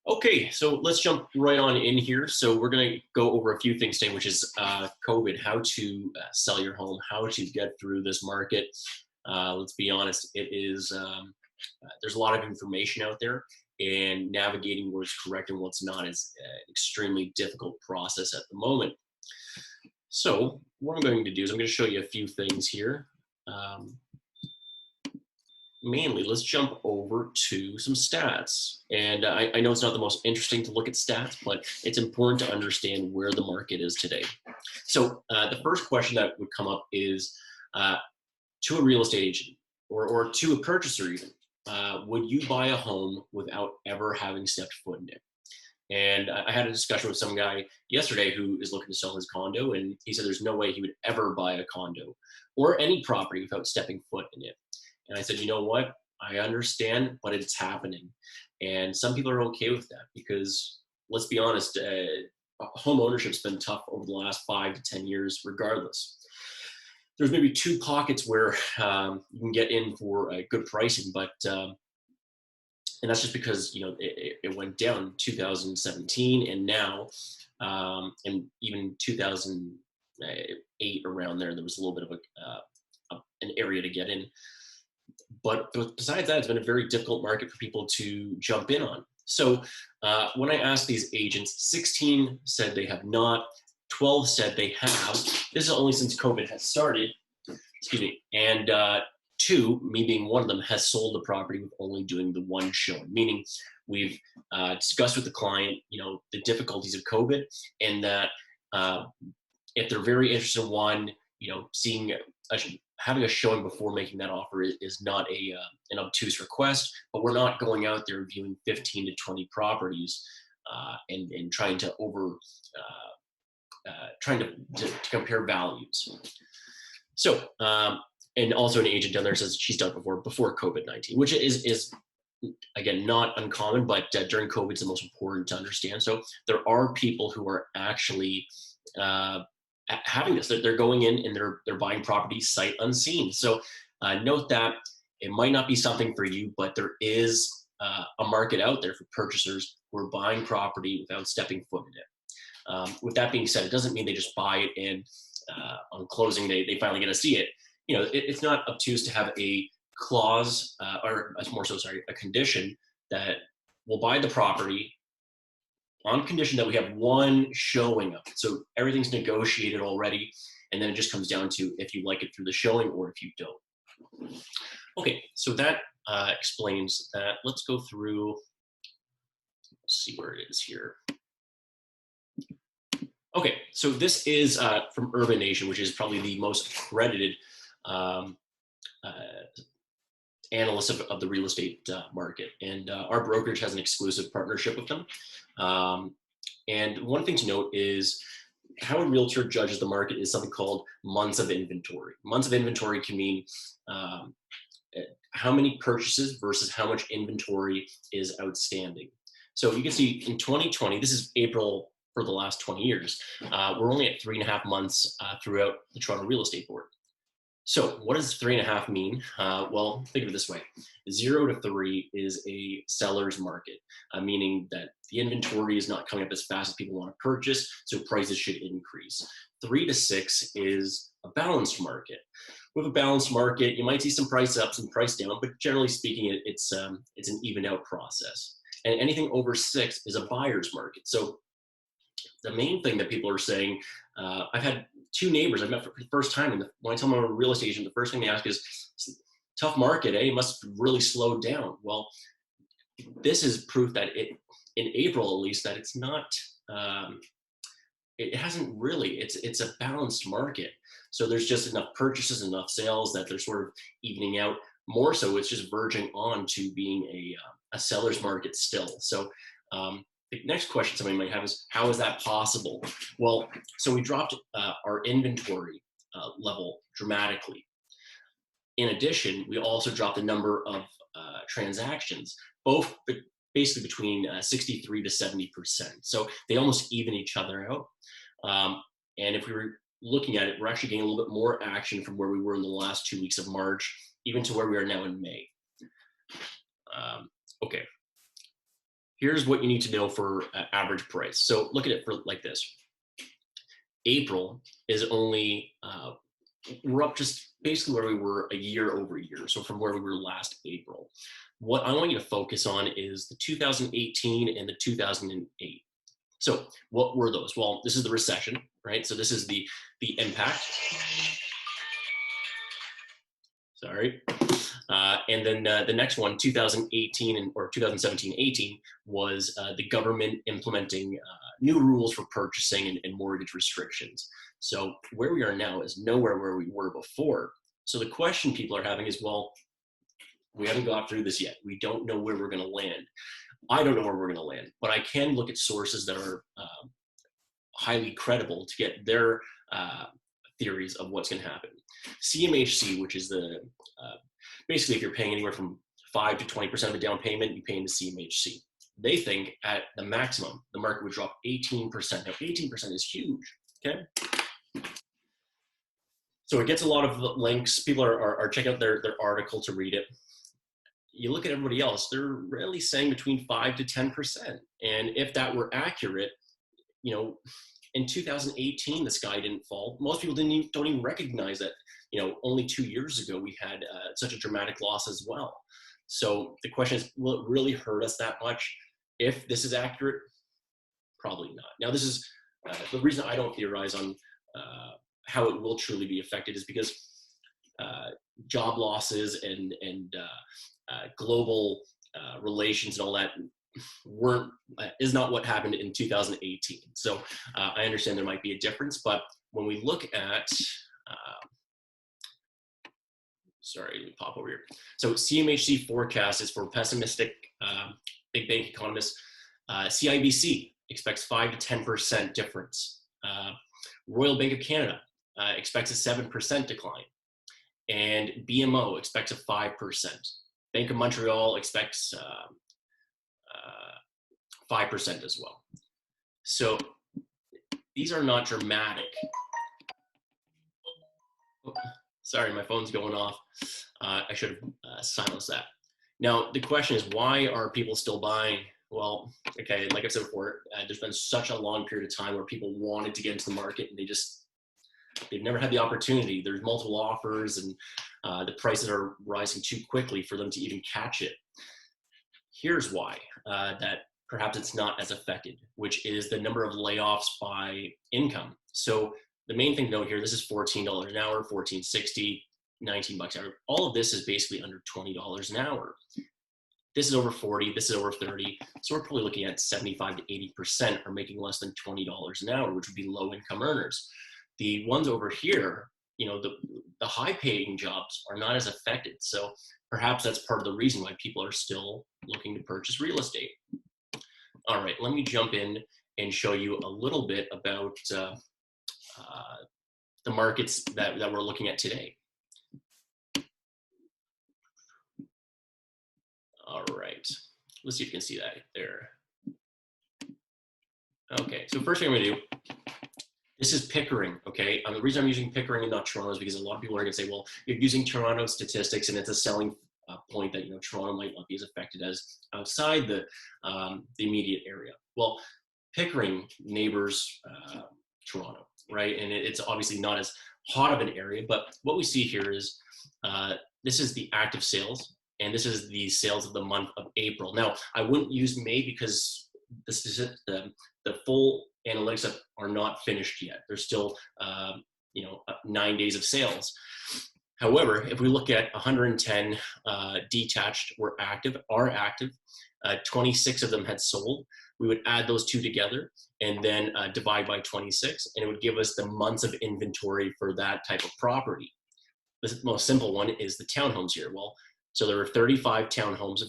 Okay, so let's jump right on in here. So we're going to go over a few things today, which is COVID, how to sell your home, how to get through this market. Let's be honest, it is there's a lot of information out there, and navigating what's correct and what's not is an extremely difficult process at the moment. So what I'm going to do is I'm going to show you a few things here. Um, Mainly, let's jump over to some stats. And I know it's not the most interesting to look at stats, but it's important to understand where the market is today. So the first question that would come up is uh, to a real estate agent or to a purchaser even, would you buy a home without ever having stepped foot in it? And I had a discussion with some guy yesterday who is looking to sell his condo, and he said there's no way he would ever buy a condo or any property without stepping foot in it. And I said, you know what? I understand, but it's happening. And some people are okay with that because let's be honest, home ownership's been tough over the last 5 to 10 years, regardless. There's maybe two pockets where you can get in for good pricing, but and that's just because it went down 2017 and now, and even 2008 around there was a little bit of an area to get in. But besides that, it's been a very difficult market for people to jump in on. So when I asked these agents, 16 said they have not, 12 said they have. This is only since COVID has started, excuse me, and two, me being one of them, has sold the property with only doing the one showing, meaning we've discussed with the client, the difficulties of COVID, and that if they're very interested in one, seeing having a showing before making that offer is not an obtuse request, but we're not going out there viewing 15 to 20 properties and trying to trying to compare values. So, and also an agent down there says she's done it before COVID-19, which is again not uncommon, but during COVID, it's the most important to understand. So there are people who are actually having this. They're going in and they're buying property sight unseen. So note that it might not be something for you, but there is a market out there for purchasers who are buying property without stepping foot in it. With that being said, it doesn't mean they just buy it and on closing they finally get to see it. It's not obtuse to have a clause or more so, sorry, a condition that will buy the property on condition that we have one showing of it. So everything's negotiated already, and then it just comes down to if you like it through the showing or if you don't. Okay, so that explains that. Let's go through, let's see where it is here. Okay, so this is from Urban Nation, which is probably the most accredited analyst of the real estate market. And our brokerage has an exclusive partnership with them. And one thing to note is how a realtor judges the market is something called months of inventory. Months of inventory can mean how many purchases versus how much inventory is outstanding. So you can see in 2020, this is April for the last 20 years, we're only at 3.5 months throughout the Toronto Real Estate Board. So what does 3.5 mean? Well, think of it this way. 0 to 3 is a seller's market, meaning that the inventory is not coming up as fast as people want to purchase, so prices should increase. 3 to 6 is a balanced market. With a balanced market, you might see some price up, some price down, but generally speaking, it's an even out process. And anything over 6 is a buyer's market. So the main thing that people are saying, I've had 2 neighbors I met for the first time, and when I tell them I'm a real estate agent, the first thing they ask is, tough market, eh? It must really slow down. Well, this is proof that in April at least, that it's not, it hasn't really, it's a balanced market. So there's just enough purchases, enough sales that they're sort of evening out. More so, it's just verging on to being a seller's market still. So the next question somebody might have is, how is that possible? Well, so we dropped our inventory level dramatically. In addition, we also dropped the number of transactions, both basically between 63 to 70%. So they almost even each other out. And if we were looking at it, we're actually getting a little bit more action from where we were in the last 2 weeks of March, even to where we are now in May. Okay. here's what you need to know for average price. So look at it for like this. April is only, we're up just basically where we were a year over year. So from where we were last April. What I want you to focus on is the 2018 and the 2008. So what were those? Well, this is the recession, right? So this is the impact. Sorry. And then the next one, 2018 or 2017-18, was the government implementing new rules for purchasing and mortgage restrictions. So where we are now is nowhere where we were before. So the question people are having is, well, we haven't got through this yet. We don't know where we're going to land. I don't know where we're going to land, but I can look at sources that are highly credible to get their theories of what's going to happen. CMHC, which is the basically if you're paying anywhere from 5 to 20% of the down payment, you pay into CMHC. They think at the maximum, the market would drop 18%. Now, 18% is huge, okay? So it gets a lot of links. People are checking out their article to read it. You look at everybody else, they're really saying between 5 to 10%. And if that were accurate, you know, in 2018, the sky didn't fall. Most people don't even recognize that, you know, only 2 years ago, we had such a dramatic loss as well. So the question is, will it really hurt us that much? If this is accurate, probably not. Now, this is the reason I don't theorize on how it will truly be affected is because job losses and global relations and all that is not what happened in 2018. So I understand there might be a difference, but when we look at sorry, let me pop over here. So CMHC forecast is for pessimistic big bank economists. CIBC expects 5 to 10% difference. Royal Bank of Canada expects a 7% decline. And BMO expects a 5%. Bank of Montreal expects 5% as well. So these are not dramatic. Oh, sorry, my phone's going off. I should have silenced that. Now, the question is, why are people still buying? Well, okay, like I said before, there's been such a long period of time where people wanted to get into the market and they've never had the opportunity. There's multiple offers and the prices are rising too quickly for them to even catch it. Here's why that perhaps it's not as affected, which is the number of layoffs by income. So the main thing to note here, this is $14 an hour, $14.60, $19 an hour. All of this is basically under $20 an hour. This is over 40, this is over 30. So we're probably looking at 75 to 80% are making less than $20 an hour, which would be low income earners. The ones over here, you know, the high paying jobs are not as affected. So perhaps that's part of the reason why people are still looking to purchase real estate. All right, let me jump in and show you a little bit about the markets that we're looking at today. All right, let's see if you can see that there. Okay, so first thing I'm gonna do, this is Pickering, okay? The reason I'm using Pickering and not Toronto is because a lot of people are gonna say, well, you're using Toronto statistics and it's a selling point that, you know, Toronto might not be as affected as outside the immediate area. Well, Pickering neighbors Toronto, right? And it's obviously not as hot of an area, but what we see here is this is the active sales, and this is the sales of the month of April. Now, I wouldn't use May because the full analytics are not finished yet. There's still, 9 days of sales. However, if we look at 110 detached are active, 26 of them had sold. We would add those two together and then divide by 26, and it would give us the months of inventory for that type of property. The most simple one is the townhomes here. Well, so there were 35 townhomes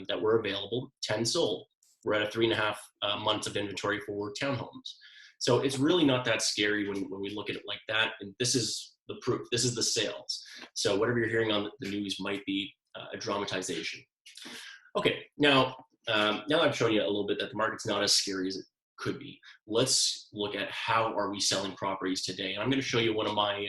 that were available, 10 sold. We're at a 3.5 months of inventory for townhomes. So it's really not that scary when we look at it like that. And this is the proof. This is the sales. So whatever you're hearing on the news might be a dramatization. Okay, now that I've shown you a little bit that the market's not as scary as it could be, let's look at how are we selling properties today. And I'm going to show you one of my,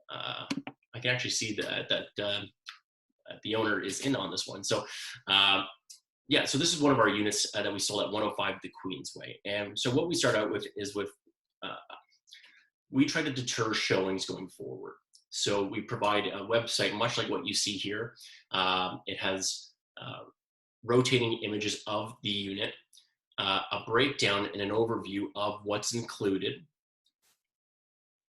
I can actually see that the owner is in on this one. So Yeah, so this is one of our units that we sold at 105 the Queensway. And so what we start out with is uh, we try to deter showings going forward. So we provide a website much like what you see here. It has rotating images of the unit, a breakdown and an overview of what's included,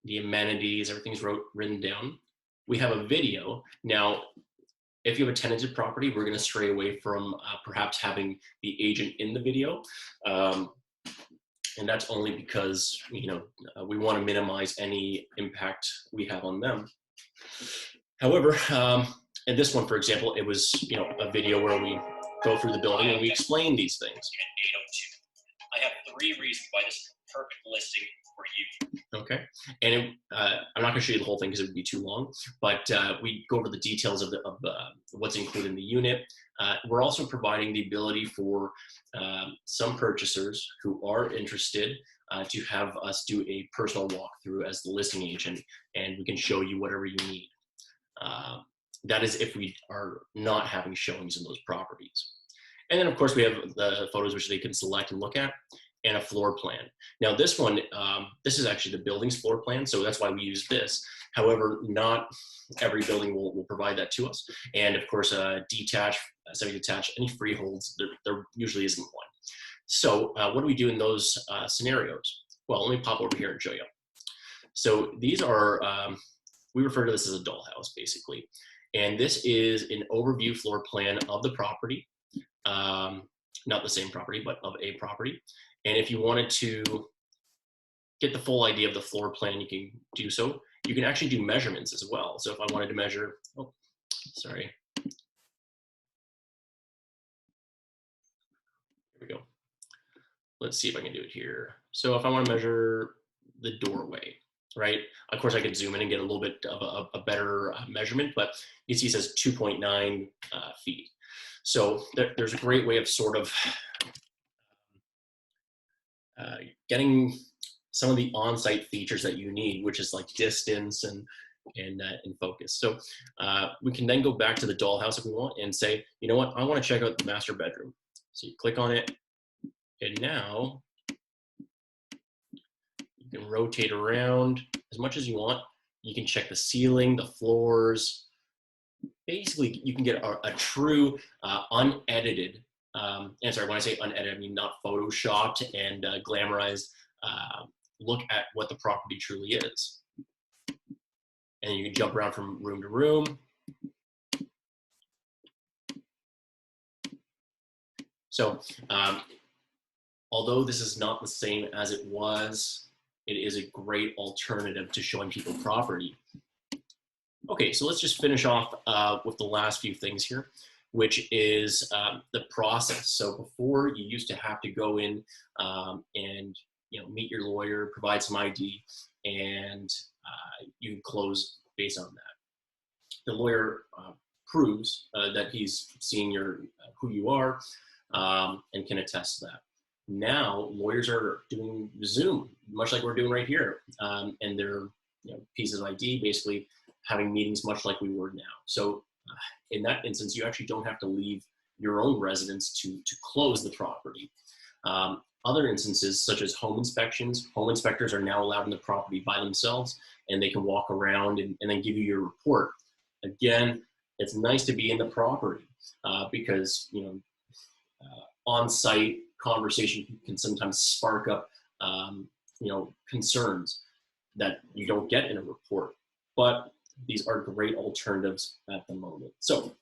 the amenities, everything's written down. We have a video. Now, if you have a tenanted property, we're going to stray away from perhaps having the agent in the video. And that's only because, we want to minimize any impact we have on them. However, in this one, for example, it was, a video where we go through the building and we explain these things. 802. I have 3 reasons why this is a perfect listing for you. Okay, and I'm not going to show you the whole thing because it would be too long, but we go over the details of what's included in the unit. We're also providing the ability for some purchasers who are interested to have us do a personal walkthrough as the listing agent, and we can show you whatever you need. That is if we are not having showings in those properties. And then, of course, we have the photos which they can select and look at, and a floor plan. Now, this one, this is actually the building's floor plan, so that's why we use this. However, not every building will provide that to us. And, of course, detached, semi-detached, any freeholds, there usually isn't one. So what do we do in those scenarios? Well, let me pop over here and show you. So these are, we refer to this as a dollhouse, basically. And this is an overview floor plan of the property. Not the same property, but of a property. And if you wanted to get the full idea of the floor plan, you can do so. You can actually do measurements as well. So if I wanted to measure, oh, sorry. Here we go. Let's see if I can do it here. So if I want to measure the doorway, right? Of course, I could zoom in and get a little bit of a better measurement, but you see it says 2.9 feet. So there's a great way of sort of getting some of the on-site features that you need, which is like distance and focus. So we can then go back to the dollhouse if we want and say, you know what, I want to check out the master bedroom. So you click on it, and now you can rotate around as much as you want. You can check the ceiling, the floors. Basically, you can get a true unedited, and sorry, when I say unedited, I mean not photoshopped and glamorized look at what the property truly is. And you can jump around from room to room. So although this is not the same as it was, it is a great alternative to showing people property. Okay, so let's just finish off with the last few things here, which is the process. So before, you used to have to go in and meet your lawyer, provide some ID, and you close based on that. The lawyer proves that he's seen who you are and can attest to that. Now lawyers are doing Zoom, much like we're doing right here, and they're pieces of ID, basically having meetings much like we were now. So in that instance, you actually don't have to leave your own residence to close the property. Other instances, such as home inspections, home inspectors are now allowed in the property by themselves, and they can walk around and then give you your report. Again, it's nice to be in the property because on-site conversation can sometimes spark up concerns that you don't get in a report. But these are great alternatives at the moment. So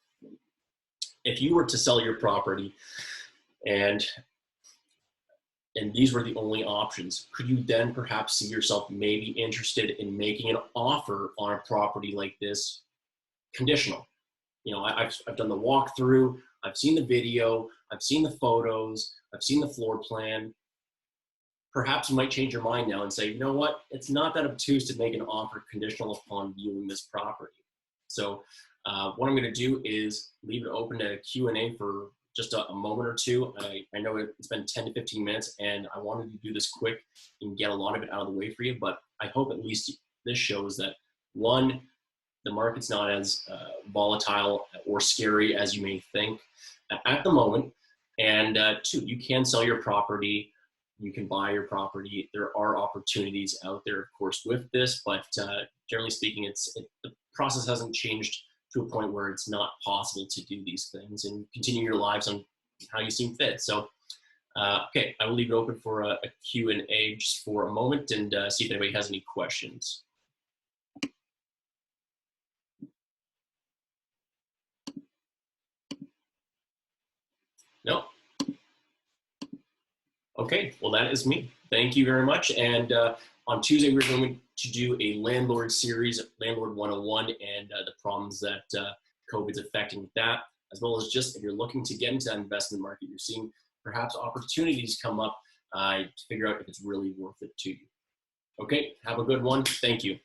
if you were to sell your property and these were the only options, could you then perhaps see yourself maybe interested in making an offer on a property like this conditional? I've done the walkthrough, I've seen the video, I've seen the photos, I've seen the floor plan. Perhaps you might change your mind now and say, you know what, it's not that obtuse to make an offer conditional upon viewing this property. So what I'm going to do is leave it open to Q&A for just a moment or two. I know it's been 10 to 15 minutes, and I wanted to do this quick and get a lot of it out of the way for you, but I hope at least this shows that, one, the market's not as volatile or scary as you may think at the moment. And two, you can sell your property. You can buy your property. There are opportunities out there, of course, with this, but generally speaking, the process hasn't changed to a point where it's not possible to do these things and continue your lives on how you seem fit. So, okay, I will leave it open for a Q&A just for a moment and see if anybody has any questions. No? Okay, well, that is me. Thank you very much. And on Tuesday, we're going to do a landlord series, Landlord 101, and the problems that COVID's affecting with that, as well as just if you're looking to get into that investment market, you're seeing perhaps opportunities come up to figure out if it's really worth it to you. Okay, have a good one. Thank you.